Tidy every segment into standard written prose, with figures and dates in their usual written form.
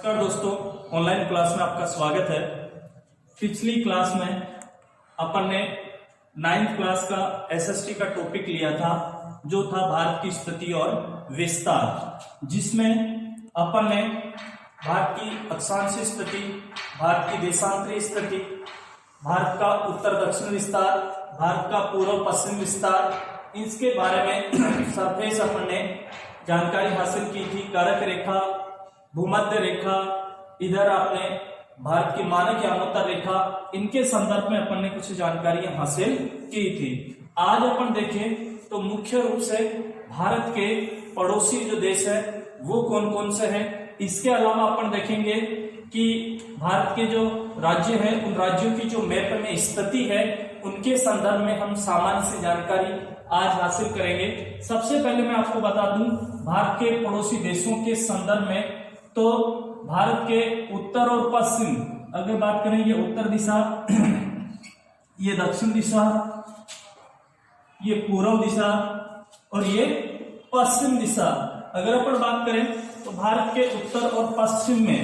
नमस्कार दोस्तों, online class में आपका स्वागत है। पिछली क्लास में अपन ने 9th क्लास का एसएसटी का टॉपिक लिया था, जो था भारत की स्थिति और विस्तार, जिसमें अपन ने भारत की अक्षांशीय स्थिति, भारत की देशांतरीय स्थिति, भारत का उत्तर दक्षिण विस्तार, भारत का पूर्व पश्चिम विस्तार, इसके बारे में सरफेस अपन ने जानकारी हासिल की थी। कारक रेखा, भूमध्य रेखा, इधर आपने भारत की मानक यामोत्तर रेखा, इनके संदर्भ में अपन ने कुछ जानकारियां हासिल की थी। आज अपन देखें तो मुख्य रूप से भारत के पड़ोसी जो देश है वो कौन कौन से हैं। इसके अलावा अपन देखेंगे कि भारत के जो राज्य हैं उन राज्यों की जो मैप में स्थिति है उनके संदर्भ में हम सामान्य सी जानकारी आज हासिल करेंगे। सबसे पहले मैं आपको बता दूं भारत के पड़ोसी देशों के संदर्भ में, तो भारत के उत्तर और पश्चिम अगर बात करें, ये उत्तर दिशा, ये दक्षिण दिशा, ये पूर्व दिशा और ये पश्चिम दिशा। अगर अपन बात करें तो भारत के उत्तर और पश्चिम में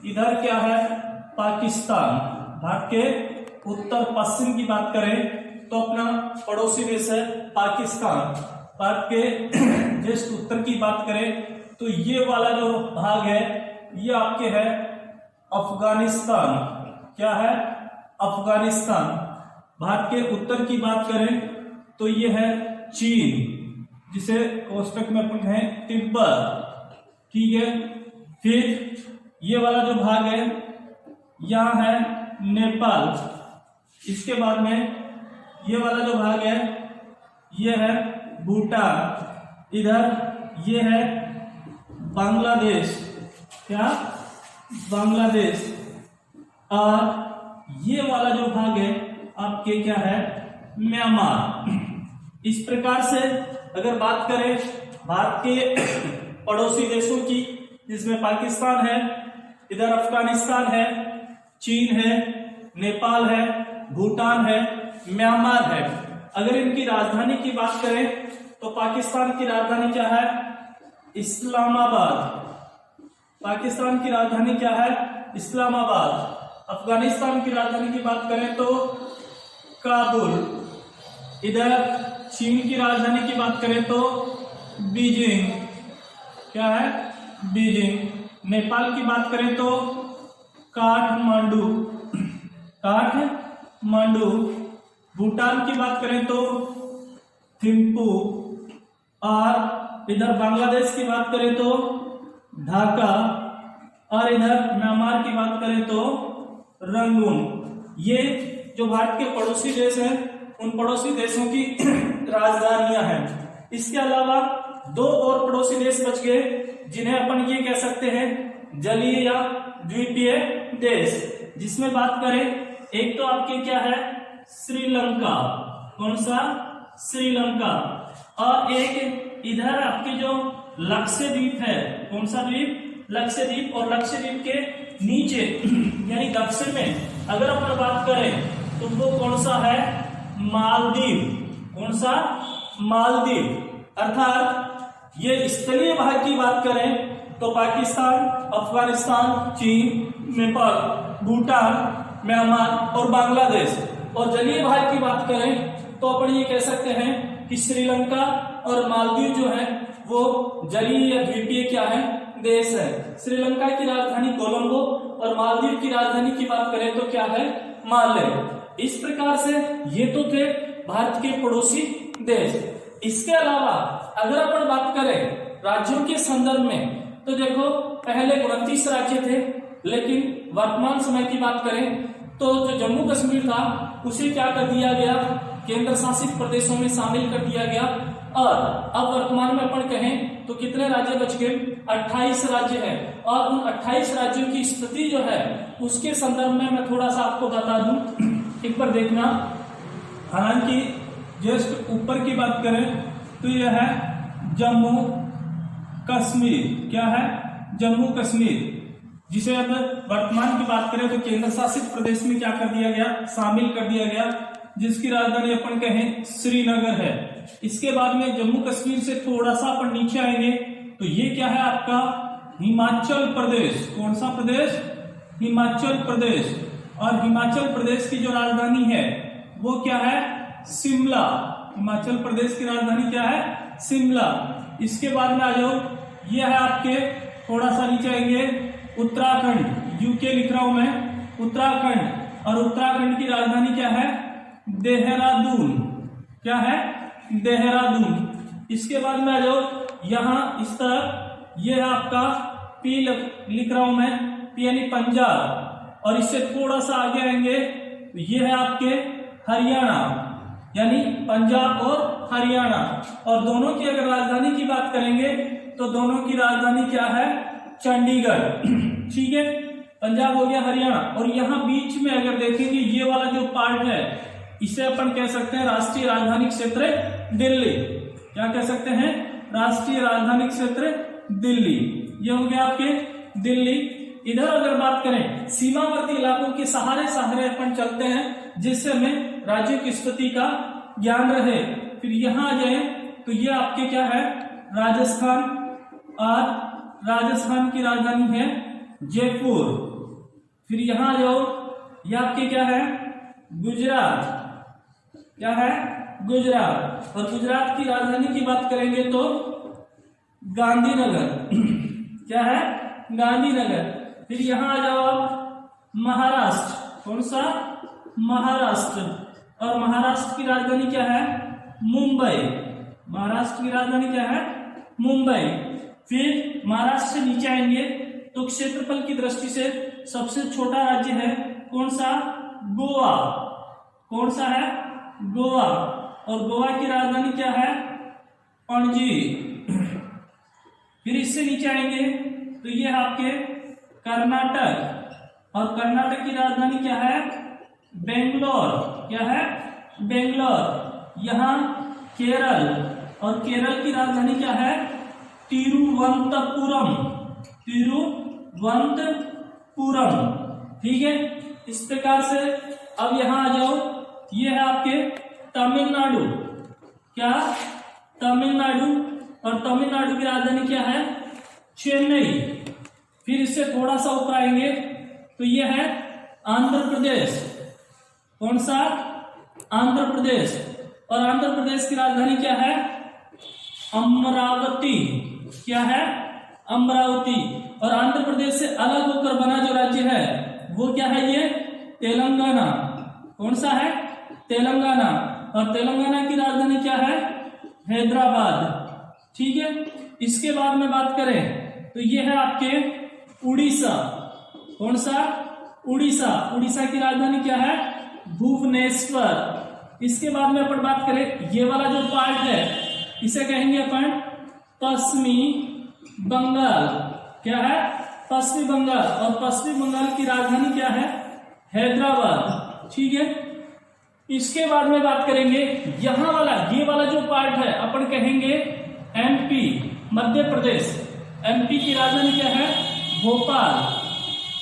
इधर क्या है, पाकिस्तान। भारत के उत्तर पश्चिम की बात करें तो अपना पड़ोसी देश है पाकिस्तान। भारत के जस्ट उत्तर की बात करें तो ये वाला जो भाग है ये आपके है अफगानिस्तान। क्या है? अफगानिस्तान। भारत के उत्तर की बात करें तो ये है चीन, जिसे कोष्टक में अपन कहें तिब्बत। ठीक है। फिर ये वाला जो भाग है यहाँ है नेपाल। इसके बाद में ये वाला जो भाग है ये है भूटान। इधर ये है बांग्लादेश। क्या? बांग्लादेश। और ये वाला जो भाग है आपके क्या है, म्यांमार। इस प्रकार से अगर बात करें भारत के पड़ोसी देशों की, जिसमें पाकिस्तान है, इधर अफगानिस्तान है, चीन है, नेपाल है, भूटान है, म्यांमार है। अगर इनकी राजधानी की बात करें तो पाकिस्तान की राजधानी क्या है? इस्लामाबाद। पाकिस्तान की राजधानी क्या है? इस्लामाबाद। अफगानिस्तान की राजधानी की बात करें तो काबुल। इधर चीन की राजधानी की बात करें तो बीजिंग। क्या है? बीजिंग। नेपाल की बात करें तो काठमांडू। काठमांडू। भूटान की बात करें तो थिम्पू। और इधर बांग्लादेश की बात करें तो ढाका। और इधर म्यांमार की बात करें तो रंगून। ये जो भारत के पड़ोसी देश हैं उन पड़ोसी देशों की राजधानियां हैं। इसके अलावा दो और पड़ोसी देश बच गए, जिन्हें अपन ये कह सकते हैं जलीय या द्वीपीय देश। जिसमें बात करें, एक तो आपके क्या है, श्रीलंका। कौन सा? श्रीलंका। और एक इधर आपके जो लक्षद्वीप है। कौन सा द्वीप? लक्षद्वीप। और लक्षद्वीप के नीचे यानी दक्षिण में अगर अपन बात करें तो वो कौन सा है? मालदीव। कौन सा? मालदीव। अर्थात ये स्थलीय भाग की बात करें तो पाकिस्तान, अफगानिस्तान, चीन, नेपाल, भूटान, म्यांमार और बांग्लादेश। और जलीय भाग की बात करें तो अपन ये कह सकते हैं कि श्रीलंका और मालदीव जो है वो जलीय या द्वीपीय क्या है, देश है। श्रीलंका की राजधानी कोलंबो और मालदीव की राजधानी की बात करें तो क्या है, माले। इस प्रकार से ये तो थे भारत के पड़ोसी देश। इसके अलावा अगर अपन बात करें राज्यों के संदर्भ में तो देखो पहले 29 राज्य थे, लेकिन वर्तमान समय की बात करें तो जो जम्मू कश्मीर था उसे क्या कर दिया गया, केंद्र शासित प्रदेशों में शामिल कर दिया गया। और अब वर्तमान में अपन कहें तो कितने राज्य बच गए? 28 राज्य हैं। और उन 28 राज्यों की स्थिति जो है उसके संदर्भ में मैं थोड़ा सा आपको बता दूं, एक बार देखना। हालांकि जस्ट ऊपर की बात करें तो यह है जम्मू कश्मीर। क्या है? जम्मू कश्मीर, जिसे अब वर्तमान की बात करें तो केंद्र शासित प्रदेश में क्या कर दिया गया, शामिल कर दिया गया, जिसकी राजधानी अपन कहें श्रीनगर है। इसके बाद में जम्मू कश्मीर से थोड़ा सा अपन नीचे आएंगे तो ये क्या है आपका हिमाचल प्रदेश। कौन सा प्रदेश? हिमाचल प्रदेश। और हिमाचल प्रदेश की जो राजधानी है वो क्या है? शिमला। हिमाचल प्रदेश की राजधानी क्या है? शिमला। इसके बाद में आ जाओ, ये है आपके, थोड़ा सा नीचे आएंगे, उत्तराखंड। यूके लिख रहा हूं मैं, उत्तराखंड। और उत्तराखंड की राजधानी क्या है? देहरादून। क्या है? देहरादून। इसके बाद में आ जाओ, यहां इस तरफ, ये है आपका पी लिख रहा हूं मैं, पी यानी पंजाब। और इससे थोड़ा सा आगे आएंगे, ये है आपके हरियाणा, यानी पंजाब और हरियाणा। और दोनों की अगर राजधानी की बात करेंगे तो दोनों की राजधानी क्या है? चंडीगढ़। ठीक है, पंजाब हो गया, हरियाणा। और यहाँ बीच में अगर देखेंगे, ये वाला जो पार्ट है इसे अपन कह सकते हैं राष्ट्रीय राजधानी क्षेत्र दिल्ली। क्या कह सकते हैं? राष्ट्रीय राजधानी क्षेत्र दिल्ली। ये हो गया आपके दिल्ली। इधर अगर बात करें, सीमावर्ती इलाकों के सहारे सहारे अपन चलते हैं, जिससे हमें राज्यों की स्थिति का ज्ञान रहे। फिर यहां आ जाए तो ये आपके क्या है? राजस्थान। और राजस्थान की राजधानी है जयपुर। फिर यहां आ जाओ, ये आपके क्या है? गुजरात। क्या है? गुजरात। और गुजरात की राजधानी की बात करेंगे तो गांधीनगर। क्या है? गांधीनगर। फिर यहां आ जाओ आप, महाराष्ट्र। कौन सा? महाराष्ट्र। और महाराष्ट्र की राजधानी क्या है? मुंबई। महाराष्ट्र की राजधानी क्या है? मुंबई। फिर महाराष्ट्र से नीचे आएंगे तो क्षेत्रफल की दृष्टि से सबसे छोटा राज्य है कौन सा? गोवा। कौन सा है? गोवा। और गोवा की राजधानी क्या है? पणजी। फिर इससे नीचे आएंगे तो ये है आपके कर्नाटक। और कर्नाटक की राजधानी क्या है? बेंगलोर। क्या है? बेंगलोर। यहाँ केरल। और केरल की राजधानी क्या है? तिरुवनंतपुरम। तिरुवनंतपुरम। ठीक है, इस प्रकार से अब यहां आ जाओ, ये है आपके तमिलनाडु। क्या? तमिलनाडु। और तमिलनाडु की राजधानी क्या है? चेन्नई। फिर इससे थोड़ा सा ऊपर आएंगे तो ये है आंध्र प्रदेश। कौन सा? आंध्र प्रदेश। और आंध्र प्रदेश की राजधानी क्या है? अमरावती। क्या है? अमरावती। और आंध्र प्रदेश से अलग होकर बना जो राज्य है वो क्या है? ये तेलंगाना। कौन सा है? तेलंगाना। और तेलंगाना की राजधानी क्या है? हैदराबाद। ठीक है, इसके बाद में बात करें तो ये है आपके उड़ीसा। कौन सा? उड़ीसा। उड़ीसा की राजधानी क्या है? भुवनेश्वर। इसके बाद में अपन बात करें, ये वाला जो पार्ट है इसे कहेंगे अपन पश्चिमी बंगाल। क्या है? पश्चिमी बंगाल। और पश्चिमी बंगाल की राजधानी क्या है? हैदराबाद। ठीक है, इसके बाद में बात करेंगे, यहां वाला ये वाला जो पार्ट है अपन कहेंगे एमपी, मध्य प्रदेश। एमपी की राजधानी क्या है? भोपाल।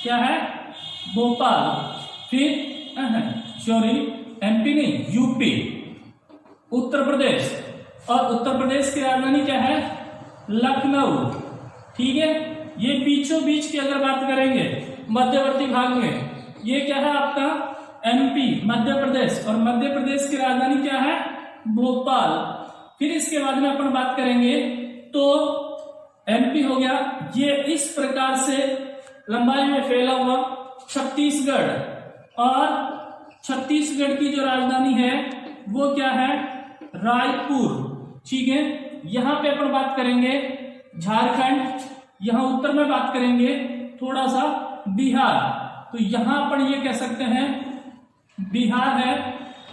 क्या है? भोपाल। फिर सॉरी, एमपी नहीं, यूपी। उत्तर प्रदेश। और उत्तर प्रदेश की राजधानी क्या है? लखनऊ। ठीक है, ये बीचों बीच की अगर बात करेंगे मध्यवर्ती भाग में, ये क्या है आपका? एमपी, मध्य प्रदेश। और मध्य प्रदेश की राजधानी क्या है? भोपाल। फिर इसके बाद में अपन बात करेंगे तो एमपी हो गया, ये इस प्रकार से लंबाई में फैला हुआ छत्तीसगढ़। और छत्तीसगढ़ की जो राजधानी है वो क्या है? रायपुर। ठीक है, यहां पे अपन बात करेंगे झारखंड। यहां उत्तर में बात करेंगे थोड़ा सा बिहार। तो यहां अपन ये कह सकते हैं बिहार है।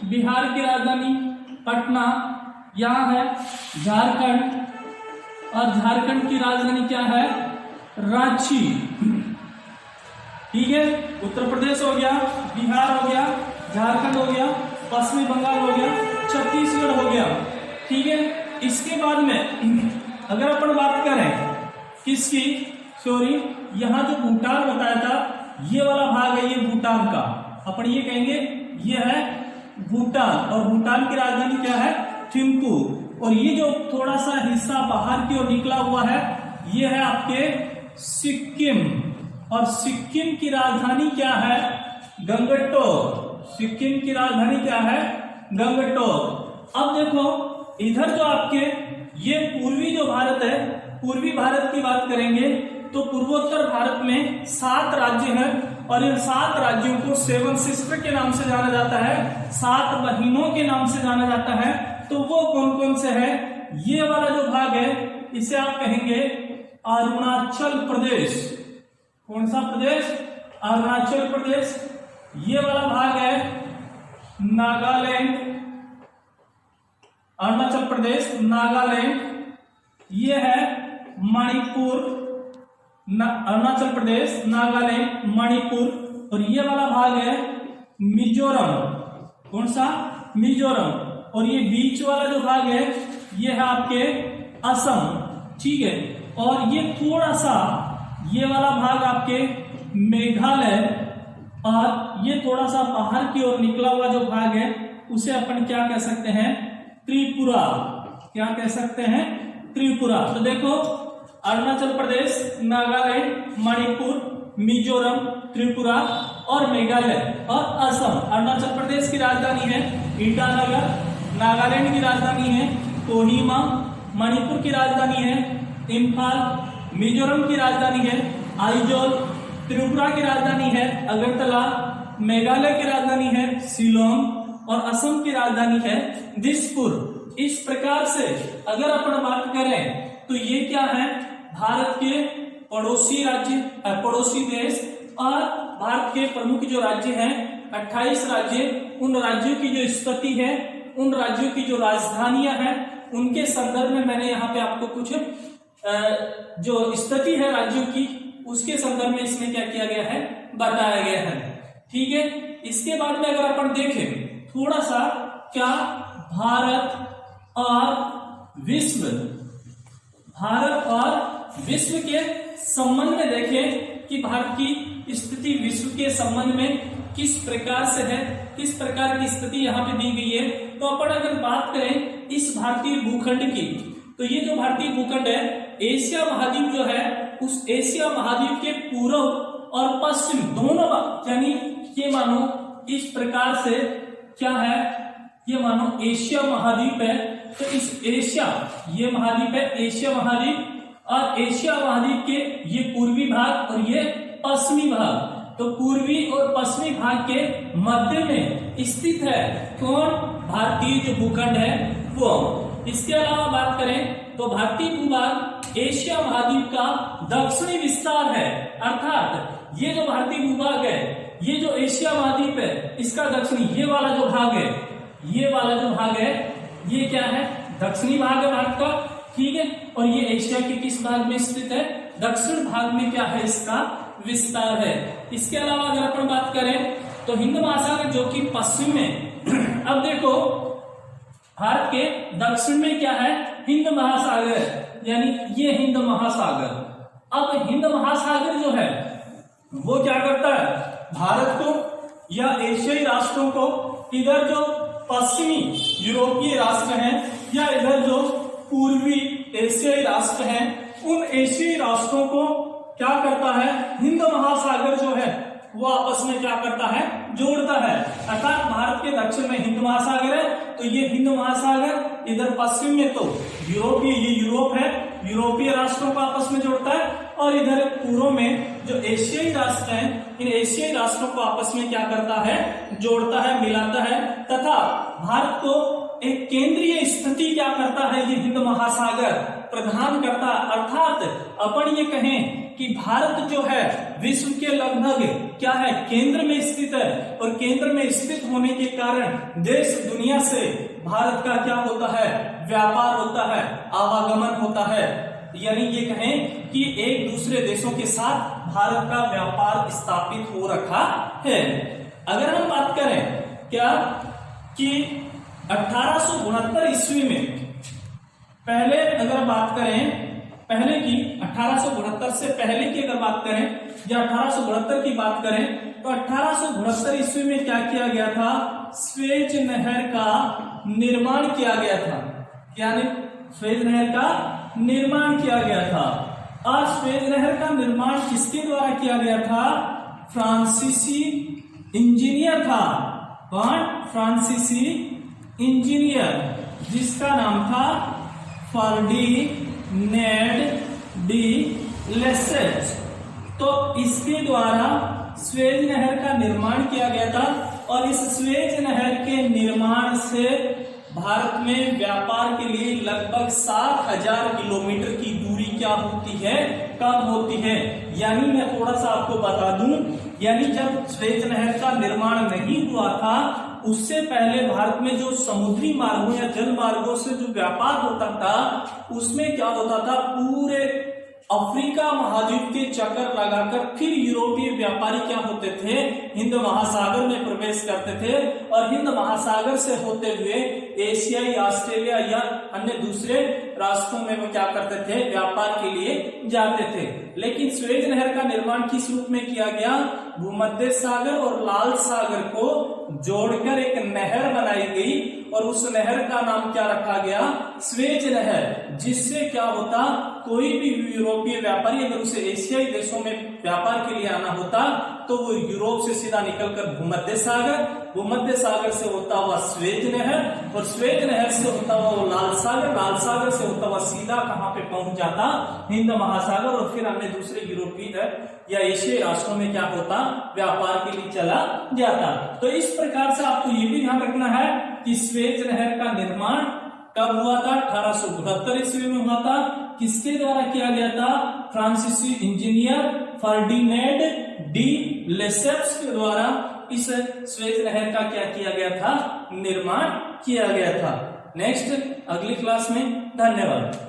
बिहार की राजधानी पटना। यहां है झारखंड। और झारखंड की राजधानी क्या है? रांची। ठीक है, उत्तर प्रदेश हो गया, बिहार हो गया, झारखंड हो गया, पश्चिमी बंगाल हो गया, छत्तीसगढ़ हो गया। ठीक है, इसके बाद में अगर अपन बात करें किसकी? सॉरी, यहाँ जो भूटान बताया था ये वाला भाग है, ये भूटान का अपन ये कहेंगे ये है भूटान। और भूटान की राजधानी क्या है? थिम्पू। और ये जो थोड़ा सा हिस्सा बाहर की ओर निकला हुआ है ये है आपके सिक्किम, और सिक्किम की राजधानी क्या है? गंगटोक। सिक्किम की राजधानी क्या है? गंगटोक। अब देखो इधर जो आपके ये पूर्वी जो भारत है, पूर्वी भारत की बात करेंगे तो पूर्वोत्तर भारत में 7 राज्य हैं और इन 7 राज्यों को 7 सिस्टर के नाम से जाना जाता है, 7 बहिनों के नाम से जाना जाता है। तो वो कौन कौन से हैं? ये वाला जो भाग है इसे आप कहेंगे अरुणाचल प्रदेश। कौन सा प्रदेश? अरुणाचल प्रदेश। ये वाला भाग है नागालैंड, अरुणाचल प्रदेश, नागालैंड। ये है मणिपुर, अरुणाचल प्रदेश, नागालैंड, मणिपुर। और ये वाला भाग है मिजोरम। कौन सा? मिजोरम। और ये बीच वाला जो भाग है ये है आपके असम, ठीक है। और ये थोड़ा सा ये वाला भाग आपके मेघालय, और ये थोड़ा सा बाहर की ओर निकला हुआ जो भाग है उसे अपन क्या कह सकते हैं? त्रिपुरा। क्या कह सकते हैं? त्रिपुरा। तो देखो अरुणाचल प्रदेश, नागालैंड, मणिपुर, मिजोरम, त्रिपुरा और मेघालय और असम। अरुणाचल प्रदेश की राजधानी है ईटानगर, नागालैंड की राजधानी है कोहिमा, मणिपुर की राजधानी है इम्फाल, मिजोरम की राजधानी है आइजोल, त्रिपुरा की राजधानी है अगरतला, मेघालय की राजधानी है शिलोंग और असम की राजधानी है दिसपुर। इस प्रकार से अगर अपन बात करें तो ये क्या है? भारत के पड़ोसी राज्य, पड़ोसी देश और भारत के प्रमुख जो राज्य हैं 28 राज्य, उन राज्यों की जो स्थिति है, उन राज्यों की जो राजधानियां हैं उनके संदर्भ में मैंने यहाँ पे आपको कुछ जो स्थिति है राज्यों की उसके संदर्भ में इसमें क्या किया गया है? बताया गया है, ठीक है। इसके बाद में अगर अपन देखें थोड़ा सा क्या भारत और विश्व, भारत और विश्व के संबंध में देखें कि भारत की स्थिति विश्व के संबंध में किस प्रकार से है, किस प्रकार की स्थिति यहाँ पे दी गई है। तो अपन अगर बात करें इस भारतीय भूखंड की, तो ये जो भारतीय भूखंड है एशिया महाद्वीप जो है, उस एशिया महाद्वीप के पूर्व और पश्चिम दोनों, यानी ये मानो इस प्रकार से क्या है, ये मानो एशिया महाद्वीप है। तो इस एशिया, ये महाद्वीप है एशिया महाद्वीप, और एशिया महाद्वीप के ये पूर्वी भाग और ये पश्चिमी भाग, तो पूर्वी और पश्चिमी भाग के मध्य में स्थित है कौन? भारतीय जो भूखंड है वो। इसके अलावा बात करें तो भारतीय भूभाग एशिया महाद्वीप का दक्षिणी विस्तार है, अर्थात ये जो भारतीय भूभाग है, ये जो एशिया महाद्वीप है इसका दक्षिणी, ये वाला जो भाग है, ये वाला जो भाग है ये क्या है? दक्षिणी भाग है भारत का, ठीक है। और ये एशिया के किस भाग में स्थित है? दक्षिण भाग में क्या है? इसका विस्तार है। इसके अलावा अगर अपन बात करें तो हिंद महासागर जो कि पश्चिम में अब देखो भारत के दक्षिण में क्या है? हिंद महासागर, यानी ये हिंद महासागर। अब हिंद महासागर जो है वो क्या करता है? भारत को या एशियाई राष्ट्रों को, इधर जो पश्चिमी यूरोपीय राष्ट्र हैं या इधर जो पूर्वी एशियाई राष्ट्र हैं, उन एशियाई राष्ट्रों को क्या करता है? हिंद महासागर जो है वो आपस में क्या करता है? जोड़ता है। अर्थात भारत के दक्षिण में हिंद महासागर है, तो ये हिंद महासागर, इधर पश्चिम में तो यूरोपीय, ये यूरोप है, यूरोपीय राष्ट्रों को आपस में जोड़ता है, और इधर पूर्व में जो एशियाई राष्ट्र हैं, इन एशियाई राष्ट्रों को आपस में क्या करता है? जोड़ता है, मिलाता है, तथा भारत को एक केंद्रीय स्थिति क्या करता है? ये हिंद महासागर प्रदान करता। अर्थात अपन ये कहें कि भारत जो है विश्व के लगभग क्या है? केंद्र में स्थित है, और केंद्र में स्थित होने के कारण देश दुनिया से भारत का क्या होता है? व्यापार होता है, आवागमन होता है। यानी ये कहें कि एक दूसरे देशों के साथ भारत का व्यापार स्थापित हो रखा है। अगर हम बात करें क्या कि 1869 ईस्वी में, पहले अगर बात करें पहले की 1869 से पहले की अगर बात करें या 1869 की बात करें तो 1869 ईस्वी में क्या किया गया था? स्वेज नहर का निर्माण किया गया था। क्या? स्वेज नहर का निर्माण किया गया था। और स्वेज नहर का निर्माण किसके द्वारा किया गया था? फ्रांसीसी इंजीनियर था। कौन? फ्रांसीसी इंजीनियर, जिसका नाम था फर्डिनेंड डी लेसेप्स। तो इसके द्वारा स्वेज नहर का निर्माण किया गया था और इस स्वेज नहर के निर्माण से भारत में व्यापार के लिए लगभग 7,000 किलोमीटर की दूरी क्या होती है? कम होती है। यानी मैं थोड़ा सा आपको बता दूं, यानी जब स्वेज नहर का निर्माण नहीं हुआ था उससे पहले भारत में जो समुद्री मार्गों या जल मार्गों से जो व्यापार होता था उसमें क्या होता था? पूरे अफ्रीका महाद्वीप के चक्कर लगाकर फिर यूरोपीय व्यापारी क्या होते थे? हिंद महासागर में प्रवेश करते थे और हिंद महासागर से होते हुए एशियाई, ऑस्ट्रेलिया या अन्य दूसरे रास्तों में वो क्या करते थे? व्यापार के लिए जाते थे। लेकिन स्वेज नहर का निर्माण किस रूप में किया गया? भूमध्य सागर और लाल सागर को जोड़कर एक नहर बनाई गई और उस नहर का नाम क्या रखा गया? स्वेज नहर। जिससे क्या होता? कोई भी यूरोपीय व्यापारी अगर उसे एशियाई देशों में व्यापार के लिए आना होता तो वो यूरोप से सीधा निकलकर भूमध्य सागर, भूमध्य सागर से होता हुआ स्वेज नहर और स्वेज नहर से होता हुआ वो लाल सागर, लाल सागर से होता हुआ सीधा कहां पे पहुंच जाता? हिंद महासागर और फिर अन्य दूसरे यूरोपीय या एशियाई राष्ट्रों में क्या होता? व्यापार के लिए चला जाता। तो इस प्रकार से आपको ये भी ध्यान रखना है कि स्वेज नहर का निर्माण कब हुआ था? 1872 ईस्वी में हुआ था। किसके द्वारा किया गया था? फ्रांसीसी इंजीनियर फर्डिनेंड डी लेसेप्स के द्वारा इस स्वेज नहर का क्या किया गया था? निर्माण किया गया था। नेक्स्ट अगली क्लास में। धन्यवाद।